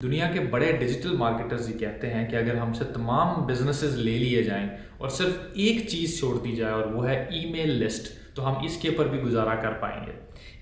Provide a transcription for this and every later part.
दुनिया के बड़े डिजिटल मार्केटर्स ये कहते हैं कि अगर हमसे तमाम बिजनेसेस ले लिए जाएं और सिर्फ एक चीज़ छोड़ दी जाए और वो है ईमेल लिस्ट, तो हम इसके ऊपर भी गुजारा कर पाएंगे।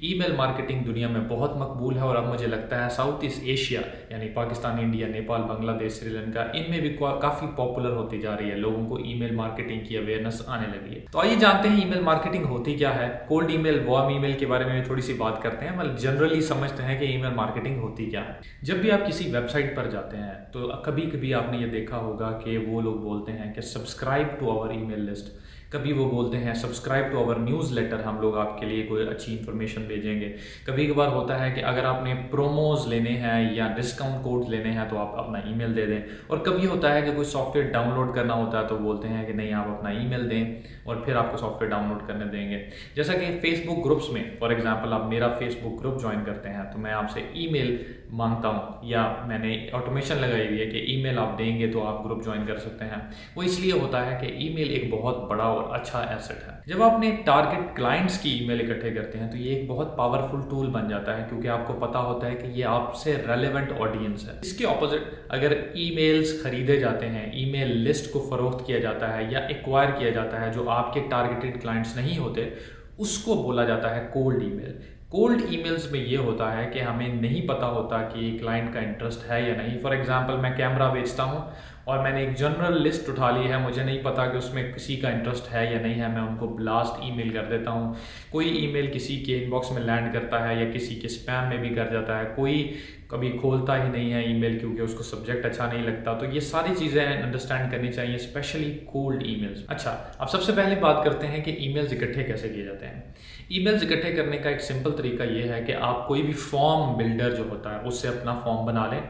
ईमेल मार्केटिंग दुनिया में बहुत मकबूल है और अब मुझे लगता है साउथ ईस्ट एशिया यानी पाकिस्तान, इंडिया, नेपाल, बांग्लादेश, श्रीलंका, इनमें भी काफ़ी पॉपुलर होती जा रही है। लोगों को ईमेल मार्केटिंग की अवेयरनेस आने लगी है। तो आइए जानते हैं ईमेल मार्केटिंग होती क्या है। कोल्ड ईमेल, वार्म ईमेल के बारे में भी थोड़ी सी बात करते हैं। मतलब जनरली समझते हैं कि ईमेल मार्केटिंग होती क्या है। जब भी आप किसी वेबसाइट पर जाते हैं तो कभी कभी आपने ये देखा होगा कि वो लोग बोलते हैं कि subscribe to our email list, कभी वो बोलते हैं subscribe to our newsletter, हम लोग आपके लिए कोई अच्छी इन्फॉर्मेशन भेजेंगे। कभी कभार होता है कि अगर आपने प्रोमोज लेने हैं या डिस्काउंट कोड लेने हैं तो आप अपना ईमेल दे दें। और कभी होता है कि कोई सॉफ्टवेयर डाउनलोड करना होता है तो बोलते हैं कि नहीं, आप अपना ईमेल दें और फिर आपको सॉफ्टवेयर डाउनलोड करने देंगे। जैसा कि फेसबुक ग्रुप्स में, फॉर एग्जाम्पल आप मेरा फेसबुक ग्रुप ज्वाइन करते हैं तो मैं आपसे ईमेल मांगता हूँ या मैंने ऑटोमेशन लगाई हुई है कि ईमेल आप देंगे तो आप ग्रुप ज्वाइन कर सकते हैं। वो इसलिए होता है कि ईमेल एक बहुत बड़ा और अच्छा एसेट है। जब आप अपने टारगेट क्लाइंट्स की ईमेल इकट्ठे करते हैं तो ये एक बहुत पावरफुल टूल बन जाता है, क्योंकि आपको पता होता है कि ये आपसे रेलेवेंट ऑडियंस है। इसके ऑपोजिट अगर ईमेल्स खरीदे जाते हैं, ईमेल लिस्ट को फरोख्त किया जाता है या एक्वायर किया जाता है जो आपके टारगेटेड क्लाइंट्स नहीं होते, उसको बोला जाता है कोल्ड ईमेल। कोल्ड ईमेल्स में ये होता है कि हमें नहीं पता होता कि क्लाइंट का इंटरेस्ट है या नहीं। फॉर एग्जांपल मैं कैमरा बेचता हूँ और मैंने एक जनरल लिस्ट उठा ली है, मुझे नहीं पता कि उसमें किसी का इंटरेस्ट है या नहीं है, मैं उनको ब्लास्ट ईमेल कर देता हूँ। कोई ईमेल किसी के इनबॉक्स में लैंड करता है या किसी के स्पैम में भी कर जाता है, कोई कभी खोलता ही नहीं है ईमेल क्योंकि उसको सब्जेक्ट अच्छा नहीं लगता। तो ये सारी चीज़ें अंडरस्टैंड करनी चाहिए, स्पेशली कोल्ड ईमेल्स। अच्छा, अब सबसे पहले बात करते हैं कि ईमेल्स इकट्ठे कैसे किए जाते हैं। ईमेल्स इकट्ठे करने का एक सिंपल तरीका ये है कि आप कोई भी फॉर्म बिल्डर जो होता है उससे अपना फॉर्म बना लें,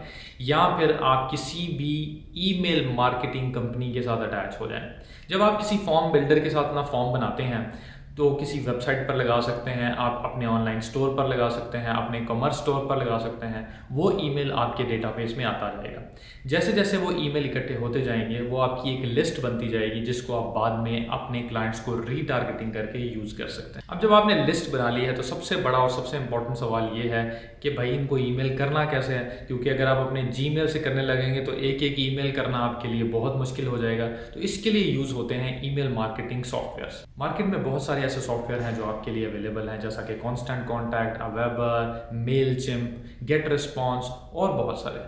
या फिर आप किसी भी ईमेल मार्केटिंग कंपनी के साथ अटैच हो जाएं। जब आप किसी फॉर्म बिल्डर के साथ अपना फॉर्म बनाते हैं तो किसी वेबसाइट पर लगा सकते हैं, आप अपने ऑनलाइन स्टोर पर लगा सकते हैं, अपने कॉमर्स स्टोर पर लगा सकते हैं। वो ईमेल आपके डेटाबेस में आता जाएगा। जैसे जैसे वो ईमेल इकट्ठे होते जाएंगे वो आपकी एक लिस्ट बनती जाएगी जिसको आप बाद में अपने क्लाइंट्स को रीटारगेटिंग करके यूज़ कर सकते हैं। अब जब आपने लिस्ट बना ली है तो सबसे बड़ा और सबसे इंपॉर्टेंट सवाल ये है कि भाई इनको ईमेल करना कैसे है, क्योंकि अगर आप अपने जीमेल से करने लगेंगे तो एक एक ईमेल करना आपके लिए बहुत मुश्किल हो जाएगा। तो इसके लिए यूज़ होते हैं ईमेल मार्केटिंग सॉफ्टवेयर। मार्केट में बहुत सारे ऐसे सॉफ्टवेयर हैं जो आपके लिए अवेलेबल हैं, जैसा कि Constant Contact, AWeber, Mailchimp, GetResponse और बहुत सारे।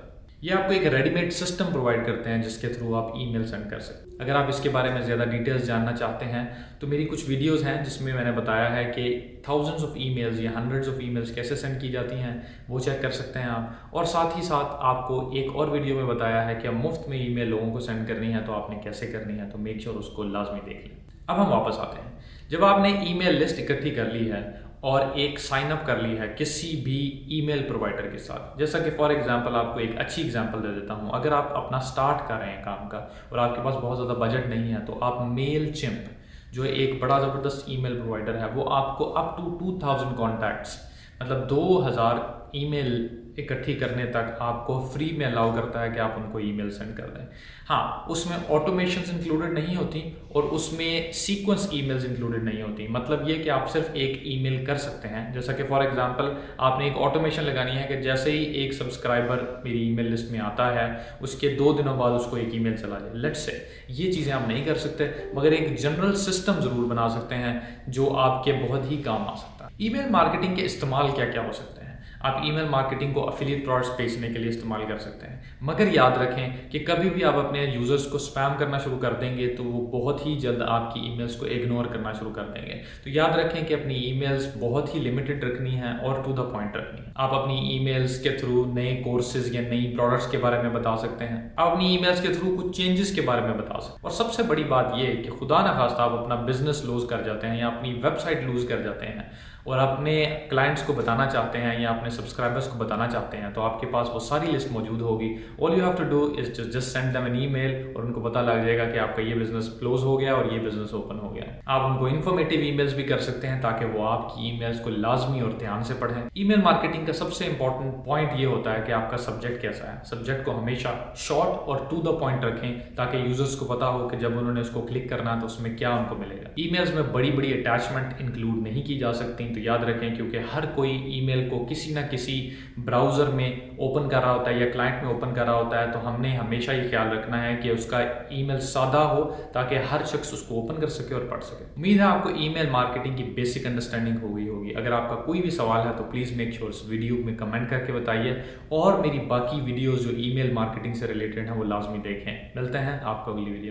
ये आपको एक रेडीमेड सिस्टम प्रोवाइड करते हैं जिसके थ्रू आप ईमेल सेंड कर सकते हैं। अगर आप इसके बारे में ज़्यादा डिटेल्स जानना चाहते हैं तो मेरी कुछ वीडियोस हैं जिसमें मैंने बताया है कि थाउजेंड्स ऑफ ईमेल्स या हंड्रेड्स ऑफ ईमेल्स कैसे सेंड की जाती हैं, वो चेक कर सकते हैं आप। और साथ ही साथ आपको एक और वीडियो में बताया है कि अब मुफ्त में ईमेल लोगों को सेंड करनी है तो आपने कैसे करनी है, तो मेक श्योर उसको लाजमी देख लें। अब हम वापस आते हैं। जब आपने ईमेल लिस्ट इकट्ठी कर ली है और एक साइन अप कर ली है किसी भी ईमेल प्रोवाइडर के साथ, जैसा कि फॉर एग्जांपल आपको एक अच्छी एग्जांपल दे देता हूं। अगर आप अपना स्टार्ट कर रहे हैं काम का और आपके पास बहुत ज़्यादा बजट नहीं है तो आप मेलचिम्प, जो एक बड़ा ज़बरदस्त ईमेल प्रोवाइडर है, वो आपको अप टू 2000 कॉन्टैक्ट्स, मतलब 2000 ईमेल इकट्ठी करने तक आपको फ्री में अलाउ करता है कि आप उनको ईमेल सेंड कर दें। हाँ, उसमें ऑटोमेशंस इंक्लूडेड नहीं होती और उसमें सीक्वेंस ईमेल्स इंक्लूडेड नहीं होती। मतलब ये कि आप सिर्फ एक ईमेल कर सकते हैं। जैसा कि फॉर एग्जांपल आपने एक ऑटोमेशन लगानी है कि जैसे ही एक सब्सक्राइबर मेरी ईमेल लिस्ट में आता है उसके 2 दिनों बाद उसको एक ईमेल चला जाए, लेट्स से। ये चीज़ें आप नहीं कर सकते, मगर एक जनरल सिस्टम ज़रूर बना सकते हैं जो आपके बहुत ही काम आ सकता है। ईमेल मार्केटिंग के इस्तेमाल क्या क्या हो सकते हैं। आप ईमेल मार्केटिंग को एफिलिएट प्रोडक्ट्स बेचने के लिए इस्तेमाल कर सकते हैं, मगर याद रखें कि कभी भी आप अपने यूजर्स को स्पैम करना शुरू कर देंगे तो वो बहुत ही जल्द आपकी ईमेल्स को इग्नोर करना शुरू कर देंगे। तो याद रखें कि अपनी ईमेल्स बहुत ही लिमिटेड रखनी है और टू द पॉइंट रखनी है। आप अपनी ईमेल्स के थ्रू नए कोर्सेज या नई प्रोडक्ट्स के बारे में बता सकते हैं। आप अपनी ईमेल्स के थ्रू कुछ चेंजेस के बारे में बता सकते हैं। और सबसे बड़ी बात यह है कि खुदा न खास्ता आप अपना बिजनेस लूज कर जाते हैं या अपनी वेबसाइट लूज कर जाते हैं और अपने क्लाइंट्स को बताना चाहते हैं या अपने सब्सक्राइबर्स को बताना चाहते हैं, तो आपके पास वो सारी लिस्ट मौजूद होगी। All you have to do is just send them an email और उनको पता लग जाएगा कि आपका ये बिजनेस क्लोज हो गया और ये बिजनेस ओपन हो गया। आप उनको इन्फॉर्मेटिव ईमेल्स भी कर सकते हैं ताकि वो आपकी ईमेल्स को लाजमी और ध्यान से पढ़ें। ईमेल मार्केटिंग का सबसे इंपॉर्टेंट पॉइंट ये होता है कि आपका सब्जेक्ट कैसा है। सब्जेक्ट को हमेशा शॉर्ट और टू द पॉइंट रखें ताकि यूजर्स को पता हो कि जब उन्होंने उसको क्लिक करना है तो उसमें क्या उनको मिलेगा। ईमेल्स में बड़ी बड़ी अटैचमेंट इंक्लूड नहीं की जा सकती, तो तो याद रखें, क्योंकि हर कोई ईमेल को किसी ना किसी ब्राउज़र में ओपन कर रहा होता है या क्लाइंट में ओपन कर रहा होता है, तो हमने हमेशा ये ख्याल रखना है कि उसका ईमेल सादा हो ताकि हर शख्स उसको ओपन कर सके और पढ़ सके। उम्मीद है आपको ईमेल मार्केटिंग की बेसिक अंडरस्टैंडिंग हो गई होगी। अगर आपका कोई भी सवाल है तो प्लीज़ मेक श्योर इस वीडियो में कमेंट करके बताइए, और मेरी बाकी वीडियोज़ जो ईमेल मार्केटिंग से रिलेटेड हैं वो लाजमी देखें। मिलते हैं आपको अगली वीडियो।